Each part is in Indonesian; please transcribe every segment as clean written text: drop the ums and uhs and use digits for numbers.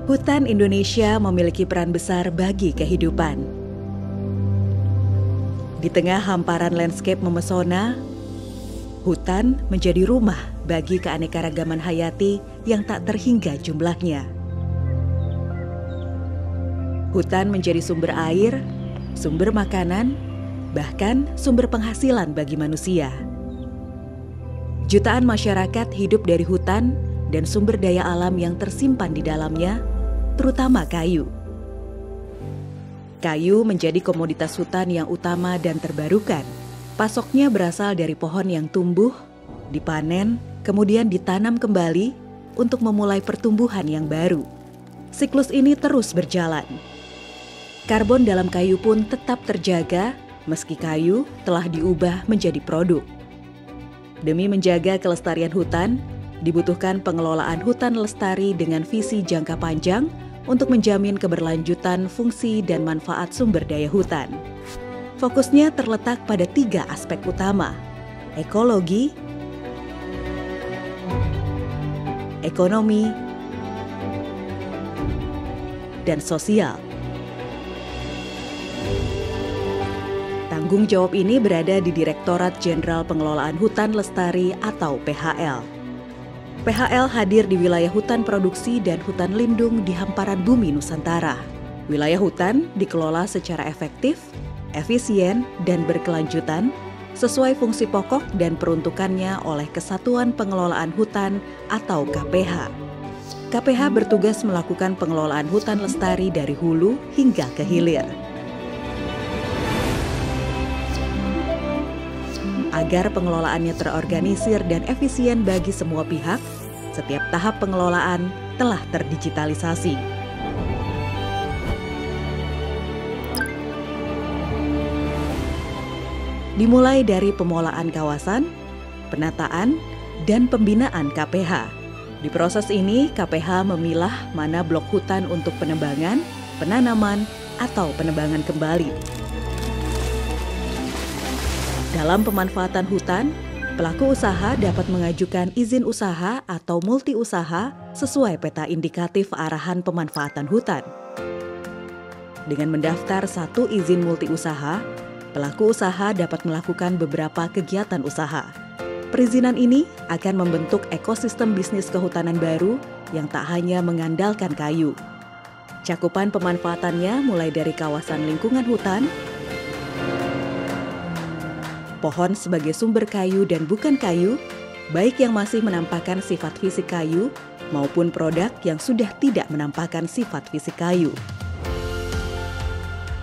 Hutan Indonesia memiliki peran besar bagi kehidupan. Di tengah hamparan landscape memesona, hutan menjadi rumah bagi keanekaragaman hayati yang tak terhingga jumlahnya. Hutan menjadi sumber air, sumber makanan, bahkan sumber penghasilan bagi manusia. Jutaan masyarakat hidup dari hutan dan sumber daya alam yang tersimpan di dalamnya, terutama kayu. Kayu menjadi komoditas hutan yang utama dan terbarukan. Pasoknya berasal dari pohon yang tumbuh, dipanen, kemudian ditanam kembali untuk memulai pertumbuhan yang baru. Siklus ini terus berjalan. Karbon dalam kayu pun tetap terjaga meski kayu telah diubah menjadi produk. Demi menjaga kelestarian hutan, dibutuhkan pengelolaan hutan lestari dengan visi jangka panjang untuk menjamin keberlanjutan fungsi dan manfaat sumber daya hutan. Fokusnya terletak pada 3 aspek utama: ekologi, ekonomi, dan sosial. Tanggung jawab ini berada di Direktorat Jenderal Pengelolaan Hutan Lestari atau PHL. PHL hadir di wilayah hutan produksi dan hutan lindung di hamparan bumi Nusantara. Wilayah hutan dikelola secara efektif, efisien, dan berkelanjutan sesuai fungsi pokok dan peruntukannya oleh Kesatuan Pengelolaan Hutan atau KPH. KPH bertugas melakukan pengelolaan hutan lestari dari hulu hingga ke hilir. Agar pengelolaannya terorganisir dan efisien bagi semua pihak, setiap tahap pengelolaan telah terdigitalisasi. Dimulai dari pemolaan kawasan, penataan, dan pembinaan KPH. Di proses ini, KPH memilah mana blok hutan untuk penebangan, penanaman, atau penebangan kembali. Dalam pemanfaatan hutan, pelaku usaha dapat mengajukan izin usaha atau multi usaha sesuai peta indikatif arahan pemanfaatan hutan. Dengan mendaftar 1 izin multi usaha, pelaku usaha dapat melakukan beberapa kegiatan usaha. Perizinan ini akan membentuk ekosistem bisnis kehutanan baru yang tak hanya mengandalkan kayu. Cakupan pemanfaatannya mulai dari kawasan lingkungan hutan, pohon sebagai sumber kayu dan bukan kayu, baik yang masih menampakkan sifat fisik kayu maupun produk yang sudah tidak menampakkan sifat fisik kayu.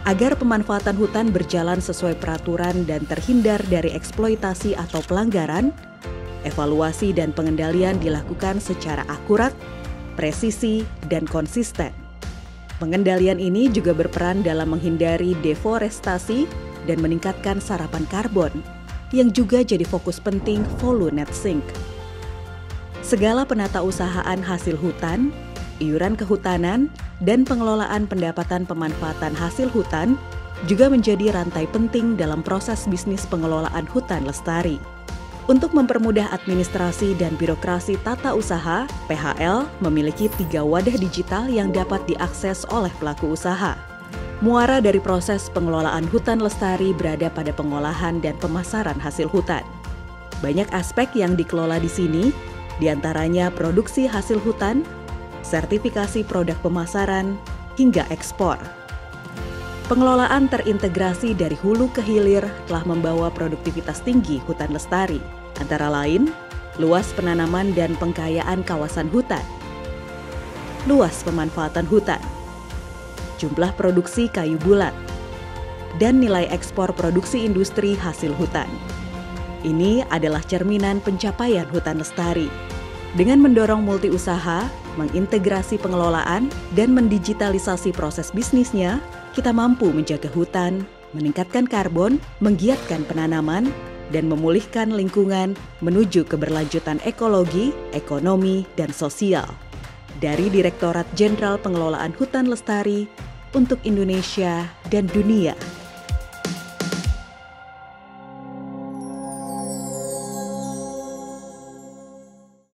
Agar pemanfaatan hutan berjalan sesuai peraturan dan terhindar dari eksploitasi atau pelanggaran, evaluasi dan pengendalian dilakukan secara akurat, presisi, dan konsisten. Pengendalian ini juga berperan dalam menghindari deforestasi dan meningkatkan serapan karbon, yang juga jadi fokus penting Volunet-Sink. Segala penata usahaan hasil hutan, iuran kehutanan, dan pengelolaan pendapatan pemanfaatan hasil hutan juga menjadi rantai penting dalam proses bisnis pengelolaan hutan lestari. Untuk mempermudah administrasi dan birokrasi tata usaha, PHL memiliki 3 wadah digital yang dapat diakses oleh pelaku usaha. Muara dari proses pengelolaan hutan lestari berada pada pengolahan dan pemasaran hasil hutan. Banyak aspek yang dikelola di sini, diantaranya produksi hasil hutan, sertifikasi produk pemasaran, hingga ekspor. Pengelolaan terintegrasi dari hulu ke hilir telah membawa produktivitas tinggi hutan lestari, antara lain luas penanaman dan pengkayaan kawasan hutan, luas pemanfaatan hutan, jumlah produksi kayu bulat, dan nilai ekspor produksi industri hasil hutan. Ini adalah cerminan pencapaian hutan lestari. Dengan mendorong multi usaha, mengintegrasi pengelolaan, dan mendigitalisasi proses bisnisnya, kita mampu menjaga hutan, meningkatkan karbon, menggiatkan penanaman, dan memulihkan lingkungan menuju keberlanjutan ekologi, ekonomi, dan sosial. Dari Direktorat Jenderal Pengelolaan Hutan Lestari untuk Indonesia dan dunia.